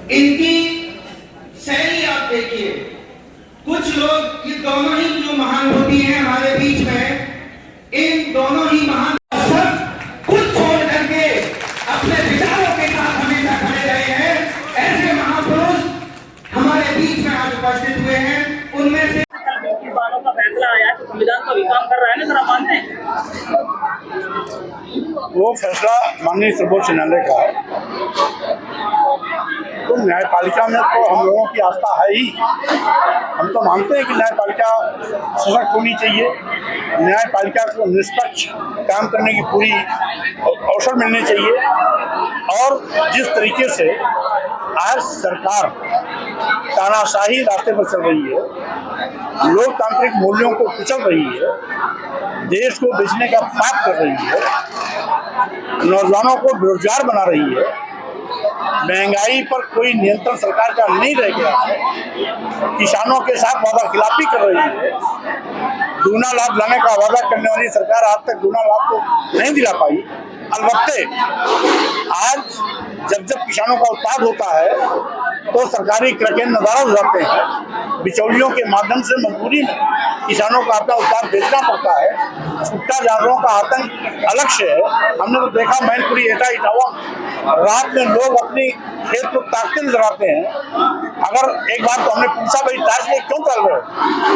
इनकी शैली आप देखिए। कुछ लोग, ये दोनों ही जो महानुभूति हैं हमारे बीच में, इन दोनों ही महान सब कुछ छोड़ करके अपने विचारों के साथ हमेशा खड़े रहे हैं। ऐसे महापुरुष हमारे बीच में आज उपस्थित हुए हैं। उनमें से बालों का फैसला आया है तो संविधान का भी काम कर रहा है ना, सर आप मानते हैं? वो फैसला माननीय सर्वोच्च न्यायालय का है, तो न्यायपालिका में तो हम लोगों की आस्था है ही। हम तो मानते हैं कि न्यायपालिका सशक्त होनी चाहिए, न्यायपालिका को निष्पक्ष काम करने की पूरी अवसर मिलने चाहिए। और जिस तरीके से आज सरकार तानाशाही रास्ते पर चल रही है, लोकतांत्रिक मूल्यों को कुचल रही है, देश को बेचने का पाप कर रही है, नौजवानों को बेरोजगार बना रही है, महंगाई पर कोई नियंत्रण सरकार का नहीं रह गया है, किसानों के साथ वादा खिलाफी कर रही है, दूना लाभ लाने का वादा करने वाली सरकार आज तक दूना लाभ को नहीं दिला पाई। अलबत्ते आज जब किसानों का उत्पाद होता है तो सरकारी क्रकेन नजारा हो जाते हैं, बिचौलियों के माध्यम से मजबूरी में किसानों को अपना उत्पाद बेचना पड़ता है। छुट्टा जानवरों का आतंक अलग से है। हमने तो देखा मैनपुरी, एटा, इटावा, रात में लोग अपनी खेत को ताकते नजर आते हैं। अगर एक बार तो हमने पूछा, भाई ताश में क्यों चल रहे हो,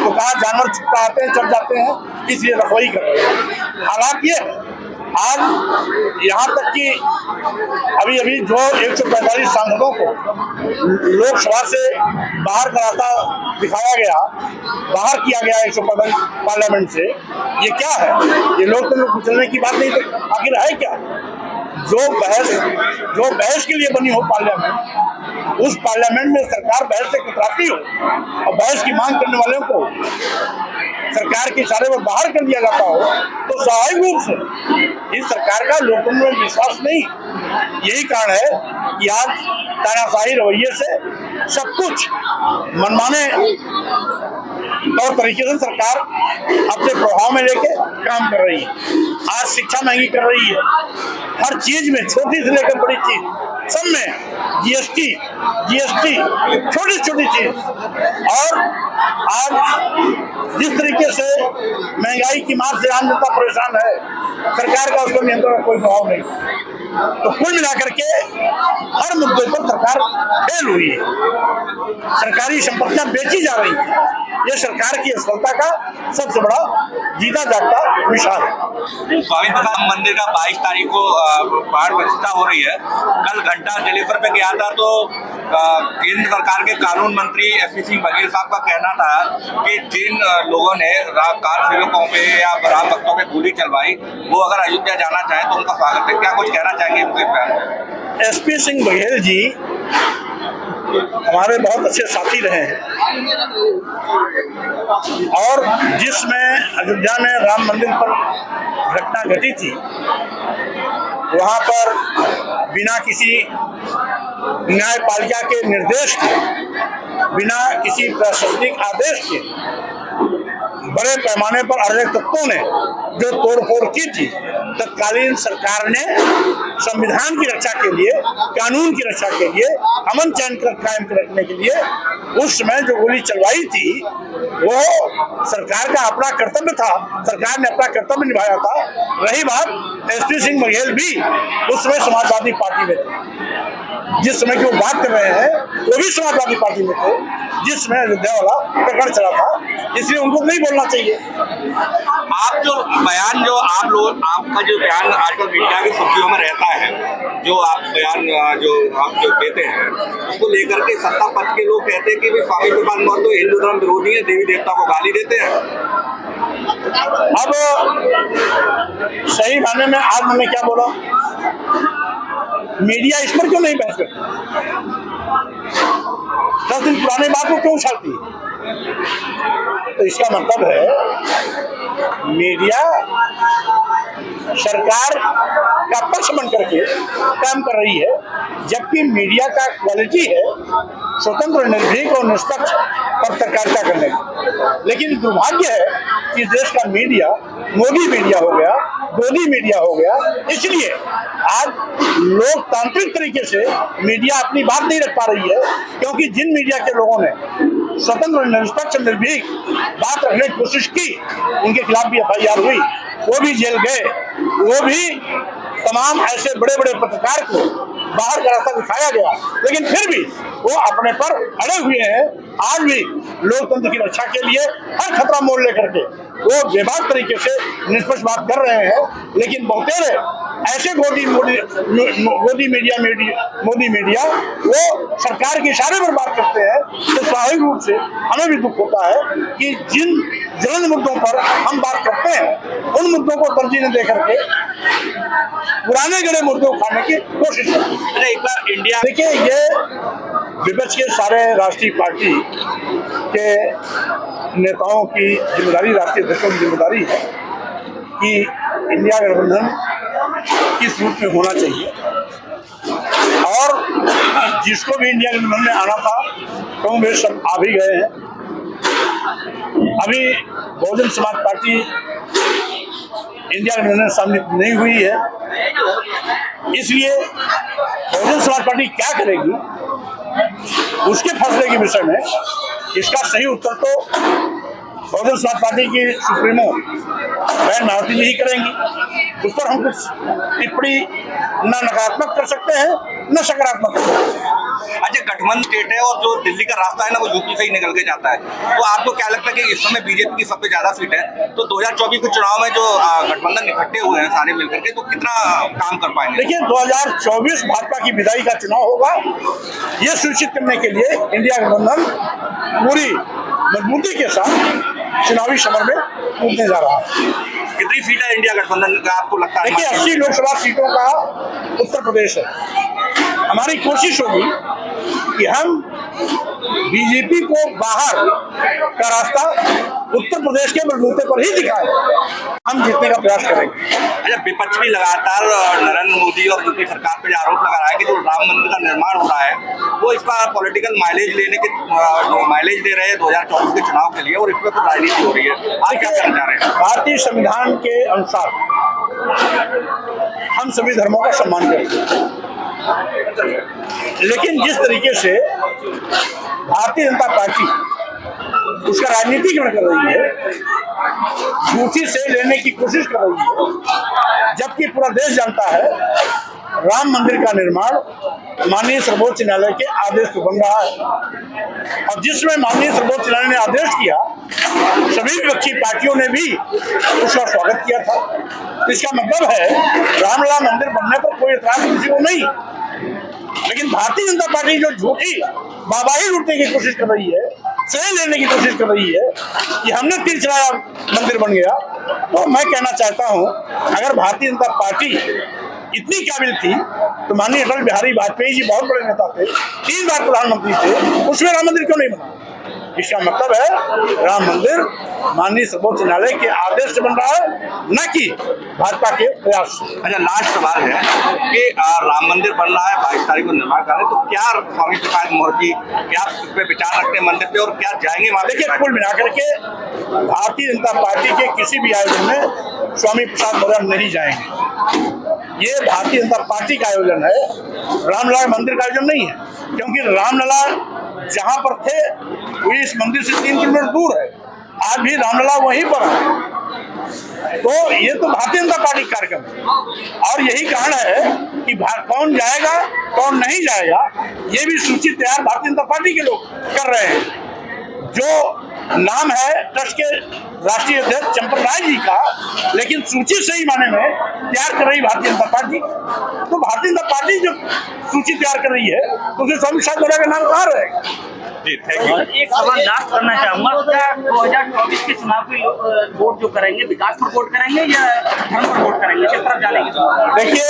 तो कहा जानवर छुट्टा आते हैं, चढ़ जाते हैं, इसलिए रखवाई कर रहे हैं। हालांकि आज यहाँ तक कि अभी जो 145 सांसदों को लोकसभा से बाहर का रास्ता दिखाया गया, बाहर किया गया 145 पार्लियामेंट से, ये क्या है? ये लोकतंत्र कुचलने की बात नहीं, तो आखिर है क्या? जो बहस के लिए बनी हो पार्लियामेंट, उस पार्लियामेंट में सरकार बहस से कतराती हो और बहस की मांग करने वालों को सरकार के इशारे पर बाहर कर दिया जाता हो, तो स्वाभाविक रूप से इस सरकार का लोकतंत्र में विश्वास नहीं। यही कारण है कि आज तानाशाही रवैये से सब कुछ मनमाने और तरीके से सरकार अपने प्रभाव में लेके काम कर रही है। आज शिक्षा महंगी कर रही है, हर चीज में, छोटी से लेकर बड़ी चीज सब में जीएसटी, छोटी छोटी चीज। और आज जिस तरीके से महंगाई की मार से आम जनता परेशान है, सरकार का उसको नियंत्रण का कोई प्रभाव नहीं। तो कुल मिलाकर के हर मुद्दे पर सरकार फेल हुई है, सरकारी संपत्तियां बेची जा रही है। यह सरकार की असफलता का सबसे बड़ा जीता जागता विषय है। स्वामी प्रकाश मंदिर का 22 तारीख को प्राण प्रतिष्ठा हो रही है। कल घंटा टेलीफर पे गया था तो केंद्र सरकार के कानून मंत्री SP सिंह बघेल साहब का कहना था कि जिन लोगों ने कार सेवकों पे या राम भक्तों पे गोली चलवाई, वो अगर अयोध्या जाना चाहे तो उनका स्वागत है। क्या कुछ कहना चाहेंगे उनके प्यार? SP सिंह बघेल जी हमारे बहुत अच्छे साथी रहे हैं, और जिसमें अयोध्या में राम मंदिर पर घटना घटी थी, वहां पर बिना किसी न्यायपालिका के निर्देश के, बिना किसी प्रशासनिक आदेश के बड़े पैमाने पर अराजक तत्वों ने जो तोड़फोड़ की थी, तत्कालीन सरकार ने संविधान की रक्षा के लिए, कानून की रक्षा के लिए, अमन चैन कायम रखने के लिए उस समय जो गोली चलवाई थी, वो सरकार का अपना कर्तव्य था, सरकार ने अपना कर्तव्य निभाया था। रही बात, SP सिंह बघेल भी उस समय समाजवादी पार्टी में थे, जिस समय की वो बात कर रहे हैं वो भी समाजवादी पार्टी में थे, जिस समय अयोध्या वाला प्रकरण चला था, इसलिए उनको नहीं बोलना चाहिए। आप जो बयान, जो आप लोग, आपका जो बयान आजकल मीडिया की सुर्खियों में रहता है, जो आप बयान जो आप जो देते हैं, उसको लेकर के सत्ता पक्ष के लोग कहते हैं कि भाई स्वामी प्रकाश महतो तो हिंदू धर्म विरोधी है, देवी देवता को गाली देते हैं। अब सही मायने में आज मैंने क्या बोला, मीडिया इस पर क्यों नहीं बहस करती? 10 दिन पुराने बात को क्यों उछालती है? तो इसका मतलब है मीडिया सरकार का पक्ष बन करके काम कर रही है, जबकि मीडिया का क्वालिटी है स्वतंत्र, निर्भीक और निष्पक्ष पत्रकारिता करने की। लेकिन दुर्भाग्य है कि देश का मीडिया मोदी मीडिया हो गया, गोदी मीडिया हो गया, इसलिए आज लोकतांत्रिक तरीके से मीडिया अपनी बात नहीं रख पा रही है, क्योंकि जिन मीडिया के लोगों ने स्वतंत्र, निष्पक्ष, निर्भीक बात रखने की कोशिश की, उनके खिलाफ भी FIR हुई, वो भी जेल गए। वो भी तमाम ऐसे बड़े बड़े पत्रकार को बाहर का रास्ता दिखाया गया, लेकिन फिर भी वो अपने पर अड़े हुए हैं। आज भी लोकतंत्र की रक्षा के लिए हर खतरा मोल लेकर के वो बेबाक तरीके से निष्पक्ष बात कर रहे हैं, लेकिन बहुतेरे ऐसे मोदी मीडिया वो सरकार के इशारे पर बात करते हैं। तो स्वाभाविक रूप से हमें भी दुख होता है कि जिन ज्वलंत मुद्दों पर हम बात करते हैं, उन मुद्दों को तरजीह न दे करके पुराने गड़े मुद्दे उठाने की कोशिश करते हैं। एक बार इंडिया देखिए, ये विपक्ष के सारे राष्ट्रीय पार्टी के नेताओं की जिम्मेदारी, राष्ट्रीय अध्यक्षों की जिम्मेदारी है कि इंडिया गठबंधन किस रूप में होना चाहिए, और जिसको भी इंडिया गठबंधन में आना था तो वे सब आ भी गए हैं। अभी बहुजन समाज पार्टी इंडिया गठबंधन सम्मिलित नहीं हुई है, इसलिए बहुजन समाज पार्टी क्या करेगी उसके फैसले के विषय में इसका सही उत्तर तो बहुजन समाज पार्टी की सुप्रीमो बहन मायावती जी ही करेंगी। उस पर हम कुछ टिप्पणी न नकारात्मक कर सकते हैं न सकारात्मक कर सकते हैं। अच्छा, गठबंधन स्टेट है और जो दिल्ली का रास्ता है ना वो यूपी से ही निकल के जाता है, तो आपको क्या लगता है कि इस समय बीजेपी की सबसे ज्यादा सीट है, तो 2024 के चुनाव में जो गठबंधन इकट्ठे हुए हैं सारे मिलकर के, तो कितना काम कर पाएंगे? देखिए, 2024 भाजपा की विदाई का चुनाव होगा। ये सुनिश्चित करने के लिए इंडिया गठबंधन पूरी मजबूती के साथ चुनावी समर में कूदने जा रहा है। कितनी सीट है इंडिया गठबंधन का आपको लगता है? देखिए, 80 लोकसभा सीटों का उत्तर प्रदेश है। हमारी कोशिश होगी कि हम बीजेपी को बाहर का रास्ता उत्तर प्रदेश के बलबूते पर ही दिखाएं, हम जीतने का प्रयास करेंगे। अच्छा, विपक्ष भी लगातार नरेंद्र मोदी और यूपी सरकार पर आरोप लगा रहा है कि जो राम मंदिर का निर्माण हो रहा है वो इसका पॉलिटिकल माइलेज दे रहे हैं 2024 के चुनाव के लिए, और इस पर तो राजनीति हो रही है। आप क्या कहना चाह रहे हैं? भारतीय संविधान के अनुसार हम सभी धर्मों का सम्मान करते हैं, लेकिन जिस तरीके से भारतीय जनता पार्टी उसका राजनीतिकरण कर रही है, झूठी से लेने की कोशिश कर रही है, जबकि पूरा देश जानता है राम मंदिर का निर्माण माननीय सर्वोच्च न्यायालय के आदेश पर बन रहा है, और जिसमें माननीय सर्वोच्च न्यायालय ने आदेश किया, सभी विपक्षी पार्टियों ने भी उसका स्वागत किया था। तो इसका मतलब है रामलला मंदिर बनने पर कोई एतराज किसी को नहीं, लेकिन भारतीय जनता पार्टी जो झूठी वाहवाही लूटने की कोशिश कर रही है, श्रेय लेने की कोशिश कर रही है कि हमने तीर चलाया मंदिर बन गया, तो मैं कहना चाहता हूं अगर भारतीय जनता पार्टी इतनी काबिल थी तो माननीय अटल बिहारी वाजपेयी जी बहुत बड़े नेता थे, 3 बार प्रधानमंत्री थे, उसमें राम मंदिर क्यों नहीं बना? इसका मतलब है राम मंदिर माननीय सर्वोच्च न्यायालय के आदेश से बन रहा है, न कि भाजपा के प्रयास। अच्छा, लास्ट सवाल है कि राम मंदिर बन रहा है, 22 तारीख को निर्माण कर रहे हैं, तो क्या स्वामी प्रसाद मौर्य क्या इस पे विचार रखते हैं मंदिर पे, और क्या जाएंगे वहां? देखिए, कुल मिलाकर के भारतीय जनता पार्टी के किसी भी आयोजन में स्वामी प्रसाद मौर्य नहीं जाएंगे। ये भारतीय जनता पार्टी का आयोजन है, रामलला मंदिर का आयोजन नहीं है, क्योंकि रामलला जहां पर थे वो इस मंदिर से 3 किलोमीटर दूर है, आज भी रामलला वहीं पर है। तो ये तो भारतीय जनता पार्टी का कार्यक्रम है, और यही कारण है कि कौन जाएगा कौन नहीं जाएगा ये भी सूची तैयार भारतीय जनता पार्टी के लोग कर रहे हैं। जो नाम है ट्रस्ट के राष्ट्रीय अध्यक्ष चंपत राय जी का, लेकिन सूची सही माने में तैयार कर रही भारतीय जनता पार्टी। तो भारतीय जनता पार्टी जो सूची तैयार कर रही है तो उसमें स्वामी प्रसाद मौर्य का नाम कहाँ रहेगा? और एक सवाल लास्ट करना चाहूंगा, क्या 2024 के चुनाव के वोट जो करेंगे विकास पर वोट करेंगे या धर्म पर वोट करेंगे, किस तरफ जानेंगे? देखिए,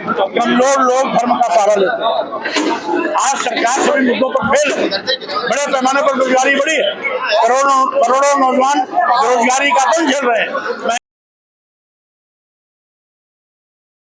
कमजोर लोग धर्म का सहारा लेते हैं। आज सरकार सभी मुद्दों पर फेल है, बड़े पैमाने पर बेरोजगारी बढ़ी है, करोड़ों नौजवान बेरोजगारी का दंश झेल रहे हैं,